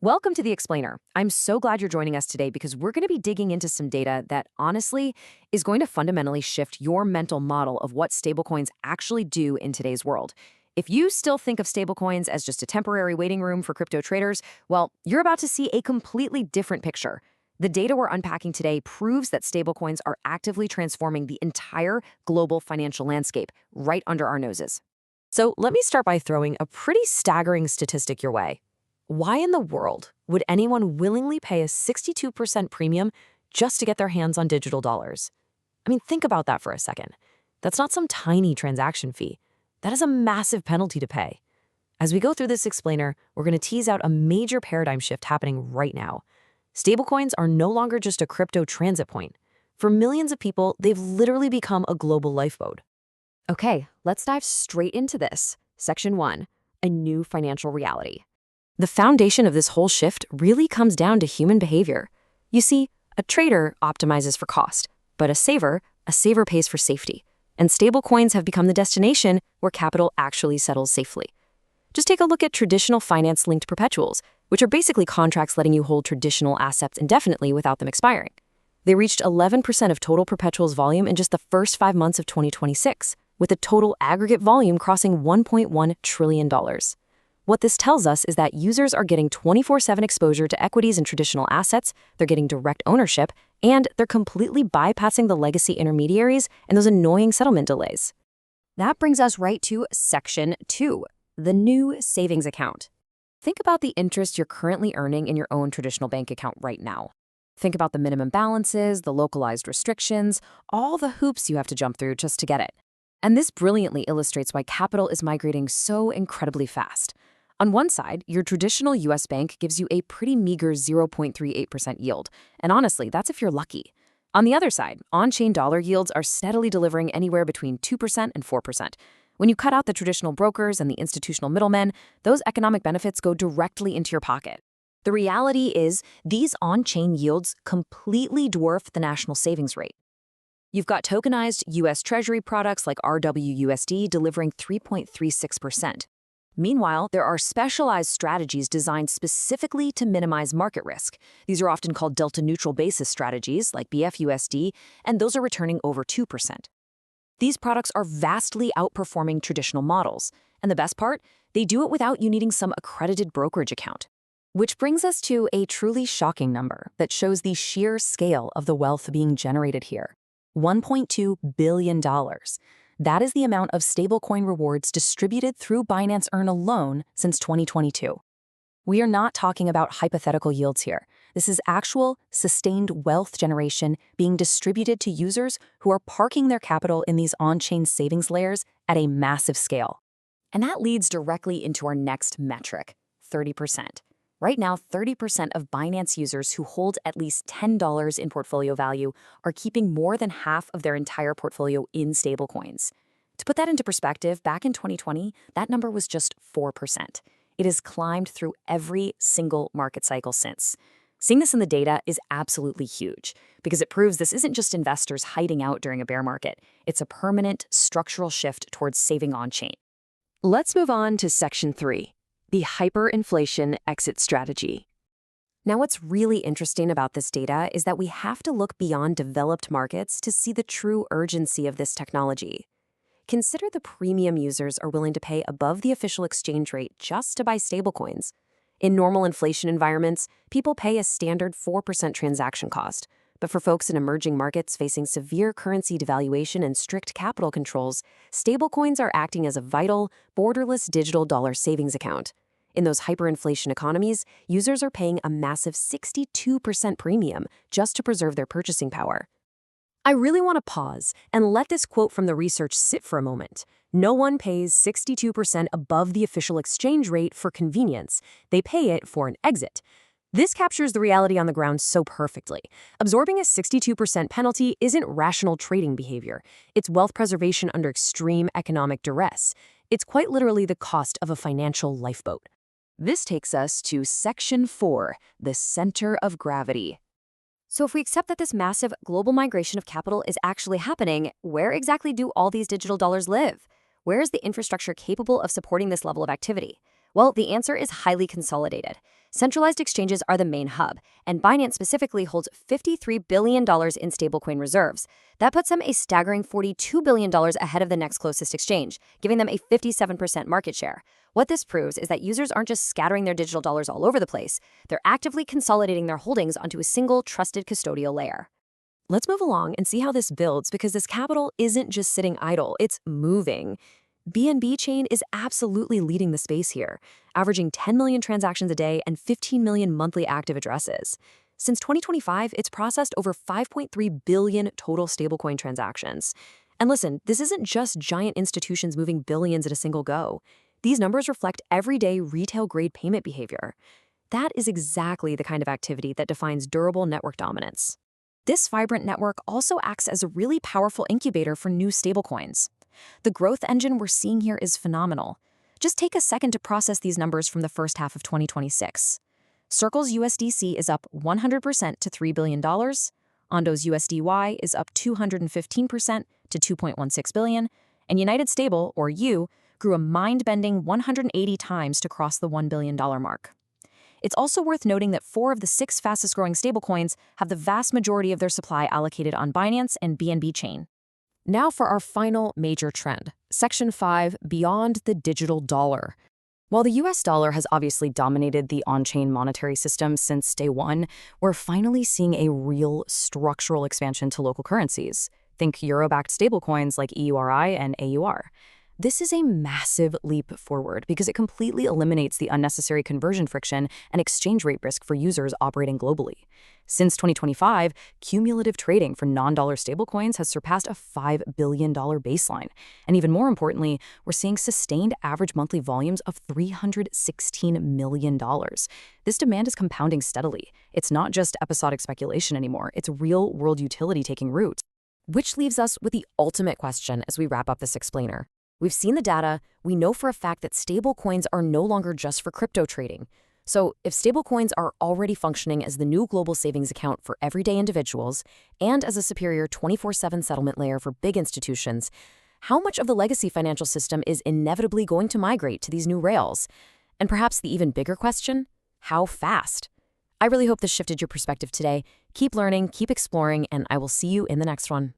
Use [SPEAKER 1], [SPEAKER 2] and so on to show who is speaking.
[SPEAKER 1] Welcome to The Explainer. I'm so glad you're joining us today because we're going to be digging into some data that honestly is going to fundamentally shift your mental model of what stablecoins actually do in today's world. If you still think of stablecoins as just a temporary waiting room for crypto traders, well, you're about to see a completely different picture. The data we're unpacking today proves that stablecoins are actively transforming the entire global financial landscape right under our noses. So let me start by throwing a pretty staggering statistic your way. Why in the world would anyone willingly pay a 62% premium just to get their hands on digital dollars? I mean, think about that for a second. That's not some tiny transaction fee. That is a massive penalty to pay. As we go through this explainer, we're going to tease out a major paradigm shift happening right now. Stablecoins are no longer just a crypto transit point. For millions of people, they've literally become a global lifeboat. Okay, let's dive straight into this. Section 1, a new financial reality. The foundation of this whole shift really comes down to human behavior. You see, a trader optimizes for cost, but a saver pays for safety. And stablecoins have become the destination where capital actually settles safely. Just take a look at traditional finance-linked perpetuals, which are basically contracts letting you hold traditional assets indefinitely without them expiring. They reached 11% of total perpetuals volume in just the first 5 months of 2026, with a total aggregate volume crossing $1.1 trillion. What this tells us is that users are getting 24/7 exposure to equities and traditional assets, they're getting direct ownership, and they're completely bypassing the legacy intermediaries and those annoying settlement delays. That brings us right to Section 2, the new savings account. Think about the interest you're currently earning in your own traditional bank account right now. Think about the minimum balances, the localized restrictions, all the hoops you have to jump through just to get it. And this brilliantly illustrates why capital is migrating so incredibly fast. On one side, your traditional US bank gives you a pretty meager 0.38% yield, and honestly, that's if you're lucky. On the other side, on-chain dollar yields are steadily delivering anywhere between 2% and 4%. When you cut out the traditional brokers and the institutional middlemen, those economic benefits go directly into your pocket. The reality is, these on-chain yields completely dwarf the national savings rate. You've got tokenized US Treasury products like RWUSD delivering 3.36%. Meanwhile, there are specialized strategies designed specifically to minimize market risk. These are often called delta-neutral basis strategies, like BFUSD, and those are returning over 2%. These products are vastly outperforming traditional models. And the best part? They do it without you needing some accredited brokerage account. Which brings us to a truly shocking number that shows the sheer scale of the wealth being generated here. $1.2 billion. That is the amount of stablecoin rewards distributed through Binance Earn alone since 2022. We are not talking about hypothetical yields here. This is actual, sustained wealth generation being distributed to users who are parking their capital in these on-chain savings layers at a massive scale. And that leads directly into our next metric, 30%. Right now, 30% of Binance users who hold at least $10 in portfolio value are keeping more than half of their entire portfolio in stablecoins. To put that into perspective, back in 2020, that number was just 4%. It has climbed through every single market cycle since. Seeing this in the data is absolutely huge because it proves this isn't just investors hiding out during a bear market. It's a permanent structural shift towards saving on-chain. Let's move on to Section 3. The hyperinflation exit strategy. Now, what's really interesting about this data is that we have to look beyond developed markets to see the true urgency of this technology. Consider the premium users are willing to pay above the official exchange rate just to buy stablecoins. In normal inflation environments, people pay a standard 4% transaction cost. But for folks in emerging markets facing severe currency devaluation and strict capital controls, stablecoins are acting as a vital, borderless digital dollar savings account. In those hyperinflation economies, users are paying a massive 62% premium just to preserve their purchasing power. I really want to pause and let this quote from the research sit for a moment. No one pays 62% above the official exchange rate for convenience. They pay it for an exit. This captures the reality on the ground so perfectly. Absorbing a 62% penalty isn't rational trading behavior. It's wealth preservation under extreme economic duress. It's quite literally the cost of a financial lifeboat. This takes us to Section 4, the center of gravity. So if we accept that this massive global migration of capital is actually happening, where exactly do all these digital dollars live? Where is the infrastructure capable of supporting this level of activity? Well, the answer is highly consolidated. Centralized exchanges are the main hub, and Binance specifically holds $53 billion in stablecoin reserves. That puts them a staggering $42 billion ahead of the next closest exchange, giving them a 57% market share. What this proves is that users aren't just scattering their digital dollars all over the place, they're actively consolidating their holdings onto a single trusted custodial layer. Let's move along and see how this builds because this capital isn't just sitting idle, it's moving. BNB Chain is absolutely leading the space here, averaging 10 million transactions a day and 15 million monthly active addresses. Since 2025, it's processed over 5.3 billion total stablecoin transactions. And listen, this isn't just giant institutions moving billions at a single go. These numbers reflect everyday retail-grade payment behavior. That is exactly the kind of activity that defines durable network dominance. This vibrant network also acts as a really powerful incubator for new stablecoins. The growth engine we're seeing here is phenomenal. Just take a second to process these numbers from the first half of 2026. Circle's USDC is up 100% to $3 billion. Ondo's USDY is up 215% to $2.16 billion. And United Stable, or U, grew a mind-bending 180 times to cross the $1 billion mark. It's also worth noting that 4 of the 6 fastest-growing stablecoins have the vast majority of their supply allocated on Binance and BNB Chain. Now for our final major trend, Section 5, Beyond the Digital Dollar. While the US dollar has obviously dominated the on-chain monetary system since day one, we're finally seeing a real structural expansion to local currencies. Think euro-backed stablecoins like EURI and AUR. This is a massive leap forward because it completely eliminates the unnecessary conversion friction and exchange rate risk for users operating globally. Since 2025, cumulative trading for non-dollar stablecoins has surpassed a $5 billion baseline. And even more importantly, we're seeing sustained average monthly volumes of $316 million. This demand is compounding steadily. It's not just episodic speculation anymore, it's real-world utility taking root. Which leaves us with the ultimate question as we wrap up this explainer. We've seen the data, we know for a fact that stablecoins are no longer just for crypto trading. So if stablecoins are already functioning as the new global savings account for everyday individuals and as a superior 24/7 settlement layer for big institutions, how much of the legacy financial system is inevitably going to migrate to these new rails? And perhaps the even bigger question, how fast? I really hope this shifted your perspective today. Keep learning, keep exploring, and I will see you in the next one.